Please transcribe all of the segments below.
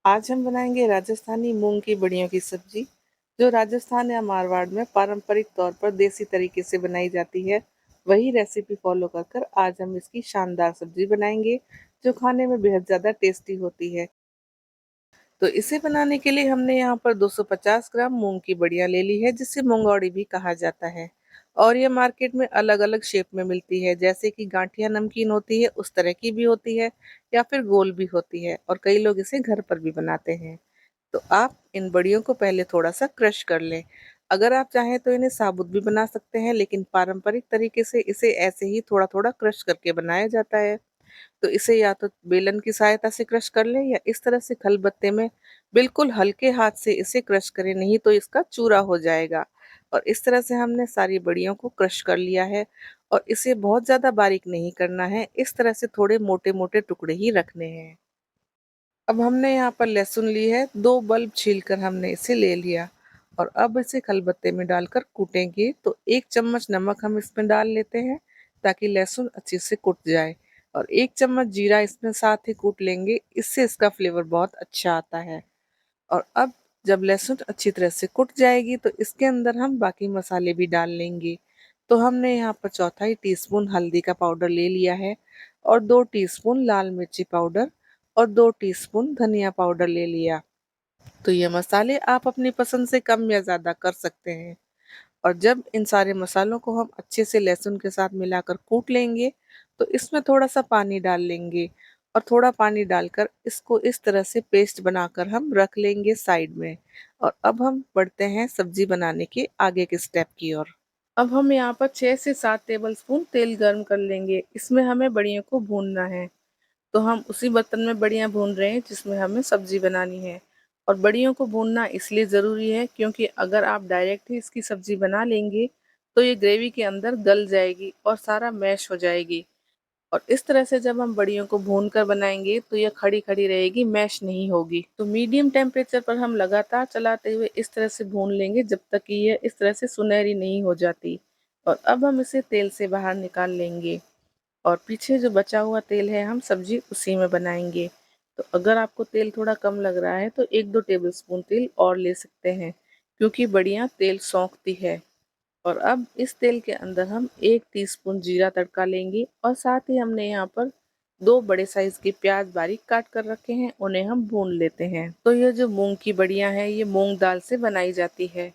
आज हम बनाएंगे राजस्थानी मूंग की बड़ियों की सब्जी, जो राजस्थान या मारवाड़ में पारंपरिक तौर पर देसी तरीके से बनाई जाती है। वही रेसिपी फॉलो कर कर आज हम इसकी शानदार सब्जी बनाएंगे, जो खाने में बेहद ज़्यादा टेस्टी होती है। तो इसे बनाने के लिए हमने यहाँ पर 250 ग्राम मूंग की बड़ियाँ ले ली है, जिसे मूंगौड़ी भी कहा जाता है। और ये मार्केट में अलग अलग शेप में मिलती है, जैसे कि गांठिया नमकीन होती है उस तरह की भी होती है, या फिर गोल भी होती है, और कई लोग इसे घर पर भी बनाते हैं। तो आप इन बड़ियों को पहले थोड़ा सा क्रश कर लें। अगर आप चाहें तो इन्हें साबुत भी बना सकते हैं, लेकिन पारंपरिक तरीके से इसे ऐसे ही थोड़ा थोड़ा क्रश करके बनाया जाता है। तो इसे या तो बेलन की सहायता से क्रश कर लें, या इस तरह से खलबत्ते में बिल्कुल हल्के हाथ से इसे क्रश करें, नहीं तो इसका चूरा हो जाएगा। और इस तरह से हमने सारी बड़ियों को क्रश कर लिया है। और इसे बहुत ज़्यादा बारीक नहीं करना है, इस तरह से थोड़े मोटे मोटे टुकड़े ही रखने हैं। अब हमने यहाँ पर लहसुन ली है, 2 बल्ब छीलकर हमने इसे ले लिया। और अब इसे खलबत्ते में डालकर कूटेंगे। तो 1 चम्मच नमक हम इसमें डाल लेते हैं, ताकि लहसुन अच्छे से कुट जाए। और 1 चम्मच जीरा इसमें साथ ही कूट लेंगे, इससे इसका फ्लेवर बहुत अच्छा आता है। और अब जब लहसुन अच्छी तरह से कुट जाएगी, तो इसके अंदर हम बाकी मसाले भी डाल लेंगे। तो हमने यहाँ पर 1/4 टीस्पून हल्दी का पाउडर ले लिया है, और 2 टीस्पून लाल मिर्ची पाउडर, और 2 टीस्पून धनिया पाउडर ले लिया। तो ये मसाले आप अपनी पसंद से कम या ज़्यादा कर सकते हैं। और जब इन सारे मसालों को हम अच्छे से लहसुन के साथ मिलाकर कूट लेंगे, तो इसमें थोड़ा सा पानी डाल लेंगे। और थोड़ा पानी डालकर इसको इस तरह से पेस्ट बनाकर हम रख लेंगे साइड में। और अब हम बढ़ते हैं सब्जी बनाने के आगे के स्टेप की ओर। अब हम यहाँ पर 6 से 7 टेबल स्पून तेल गर्म कर लेंगे। इसमें हमें बड़ियों को भूनना है। तो हम उसी बर्तन में बड़ियाँ भून रहे हैं जिसमें हमें सब्जी बनानी है। और बड़ियों को भूनना इसलिए ज़रूरी है क्योंकि अगर आप डायरेक्ट ही इसकी सब्जी बना लेंगे, तो ये ग्रेवी के अंदर गल जाएगी और सारा मैश हो जाएगी। और इस तरह से जब हम बड़ियों को भून कर बनाएंगे, तो ये खड़ी खड़ी रहेगी, मैश नहीं होगी। तो मीडियम टेम्परेचर पर हम लगातार चलाते हुए इस तरह से भून लेंगे जब तक कि ये इस तरह से सुनहरी नहीं हो जाती। और अब हम इसे तेल से बाहर निकाल लेंगे। और पीछे जो बचा हुआ तेल है, हम सब्जी उसी में बनाएंगे। तो अगर आपको तेल थोड़ा कम लग रहा है, तो 1-2 टेबल स्पून तेल और ले सकते हैं, क्योंकि बड़ियाँ तेल सोखती है। और अब इस तेल के अंदर हम 1 टीस्पून जीरा तड़का लेंगे, और साथ ही हमने यहाँ पर 2 बड़े साइज के प्याज बारीक काट कर रखे हैं, उन्हें हम भून लेते हैं। तो ये जो मूंग की बड़ियाँ हैं, ये मूंग दाल से बनाई जाती है।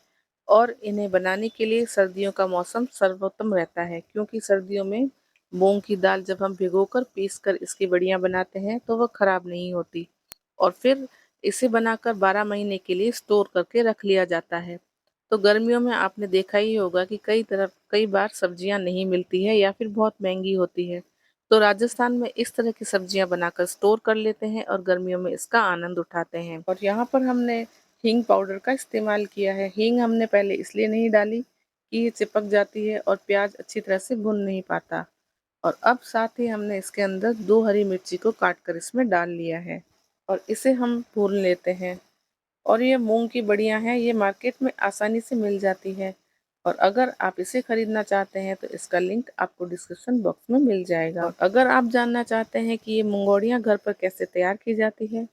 और इन्हें बनाने के लिए सर्दियों का मौसम सर्वोत्तम रहता है, क्योंकि सर्दियों में मूंग की दाल जब हम भिगोकर पीस कर इसकी बड़ियाँ बनाते हैं, तो वह खराब नहीं होती। और फिर इसे बनाकर 12 महीने के लिए स्टोर करके रख लिया जाता है। तो गर्मियों में आपने देखा ही होगा कि कई बार सब्जियां नहीं मिलती है, या फिर बहुत महंगी होती है। तो राजस्थान में इस तरह की सब्जियां बनाकर स्टोर कर लेते हैं और गर्मियों में इसका आनंद उठाते हैं। और यहाँ पर हमने हींग पाउडर का इस्तेमाल किया है। हींग हमने पहले इसलिए नहीं डाली कि ये चिपक जाती है और प्याज अच्छी तरह से भुन नहीं पाता। और अब साथ ही हमने इसके अंदर 2 हरी मिर्ची को काट कर इसमें डाल लिया है, और इसे हम भून लेते हैं। और ये मूंग की बड़ियाँ हैं, ये मार्केट में आसानी से मिल जाती है। और अगर आप इसे खरीदना चाहते हैं, तो इसका लिंक आपको डिस्क्रिप्शन बॉक्स में मिल जाएगा। और अगर आप जानना चाहते हैं कि ये मंगोड़ियाँ घर पर कैसे तैयार की जाती है,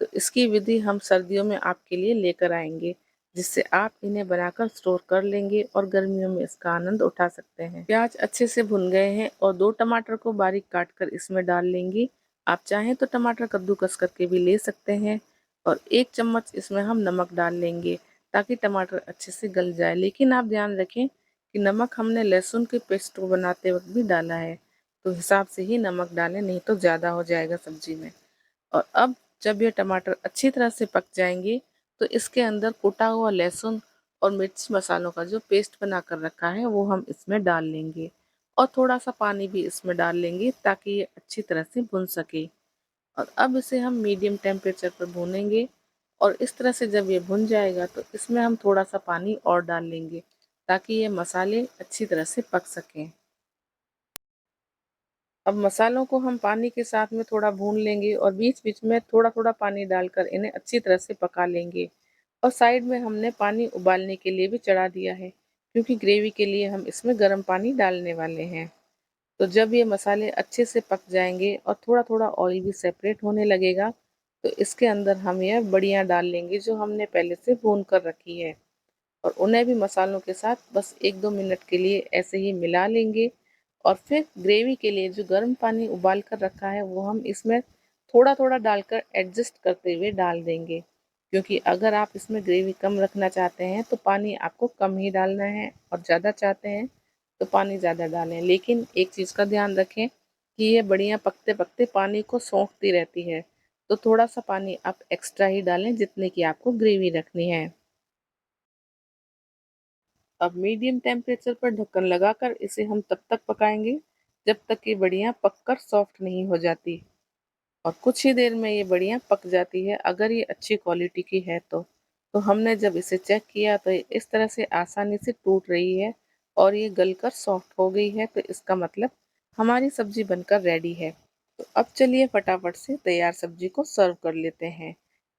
तो इसकी विधि हम सर्दियों में आपके लिए लेकर आएंगे, जिससे आप इन्हें बनाकर स्टोर कर लेंगे और गर्मियों में इसका आनंद उठा सकते हैं। प्याज अच्छे से भुन गए हैं, और 2 टमाटर को बारीक काट कर इसमें डाल लेंगे। आप चाहें तो टमाटर कद्दूकस करके भी ले सकते हैं। और 1 चम्मच इसमें हम नमक डाल लेंगे, ताकि टमाटर अच्छे से गल जाए। लेकिन आप ध्यान रखें कि नमक हमने लहसुन के पेस्ट को बनाते वक्त भी डाला है, तो हिसाब से ही नमक डालें, नहीं तो ज़्यादा हो जाएगा सब्जी में। और अब जब ये टमाटर अच्छी तरह से पक जाएंगे, तो इसके अंदर कुटा हुआ लहसुन और मिर्च मसालों का जो पेस्ट बना कर रखा है, वो हम इसमें डाल लेंगे। और थोड़ा सा पानी भी इसमें डाल लेंगे, ताकि ये अच्छी तरह से भुन सके। और अब इसे हम मीडियम टेम्परेचर पर भूनेंगे। और इस तरह से जब ये भुन जाएगा, तो इसमें हम थोड़ा सा पानी और डाल लेंगे, ताकि ये मसाले अच्छी तरह से पक सकें। अब मसालों को हम पानी के साथ में थोड़ा भून लेंगे, और बीच बीच में थोड़ा थोड़ा पानी डालकर इन्हें अच्छी तरह से पका लेंगे। और साइड में हमने पानी उबालने के लिए भी चढ़ा दिया है, क्योंकि ग्रेवी के लिए हम इसमें गर्म पानी डालने वाले हैं। तो जब ये मसाले अच्छे से पक जाएंगे और थोड़ा थोड़ा ऑयल भी सेपरेट होने लगेगा, तो इसके अंदर हम यह बड़ियाँ डाल लेंगे जो हमने पहले से भून कर रखी है, और उन्हें भी मसालों के साथ बस 1-2 मिनट के लिए ऐसे ही मिला लेंगे। और फिर ग्रेवी के लिए जो गर्म पानी उबाल कर रखा है वो हम इसमें थोड़ा-थोड़ा डालकर एडजस्ट करते हुए डाल देंगे। क्योंकि अगर आप इसमें ग्रेवी कम रखना चाहते हैं तो पानी आपको कम ही डालना है, और ज़्यादा चाहते हैं तो पानी ज़्यादा डालें। लेकिन एक चीज़ का ध्यान रखें कि ये बढ़िया पकते-पकते पानी को सोखती रहती है, तो थोड़ा-सा पानी आप एक्स्ट्रा ही डालें जितने की आपको ग्रेवी रखनी है। अब मीडियम टेम्परेचर पर ढक्कन लगाकर इसे हम तब तक पकाएंगे जब तक ये बढ़िया पककर सॉफ्ट नहीं हो जाती। और कुछ ही देर में ये बढ़िया पक जाती है अगर ये अच्छी क्वालिटी की है तो हमने जब इसे चेक किया तो ये इस तरह से आसानी से टूट रही है और ये गलकर सॉफ्ट हो गई है, तो इसका मतलब हमारी सब्जी बनकर रेडी है। तो अब चलिए फटाफट से तैयार सब्जी को सर्व कर लेते हैं।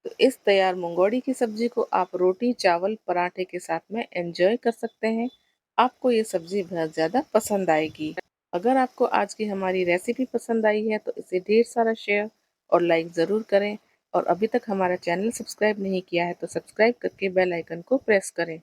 तो इस तैयार मंगोड़ी की सब्जी को आप रोटी, चावल, पराठे के साथ में एंजॉय कर सकते हैं। आपको ये सब्जी बहुत ज़्यादा पसंद आएगी। अगर आपको आज की हमारी रेसिपी पसंद आई है तो इसे ढेर सारा शेयर और लाइक ज़रूर करें, और अभी तक हमारा चैनल सब्सक्राइब नहीं किया है तो सब्सक्राइब करके बेल आइकन को प्रेस करें।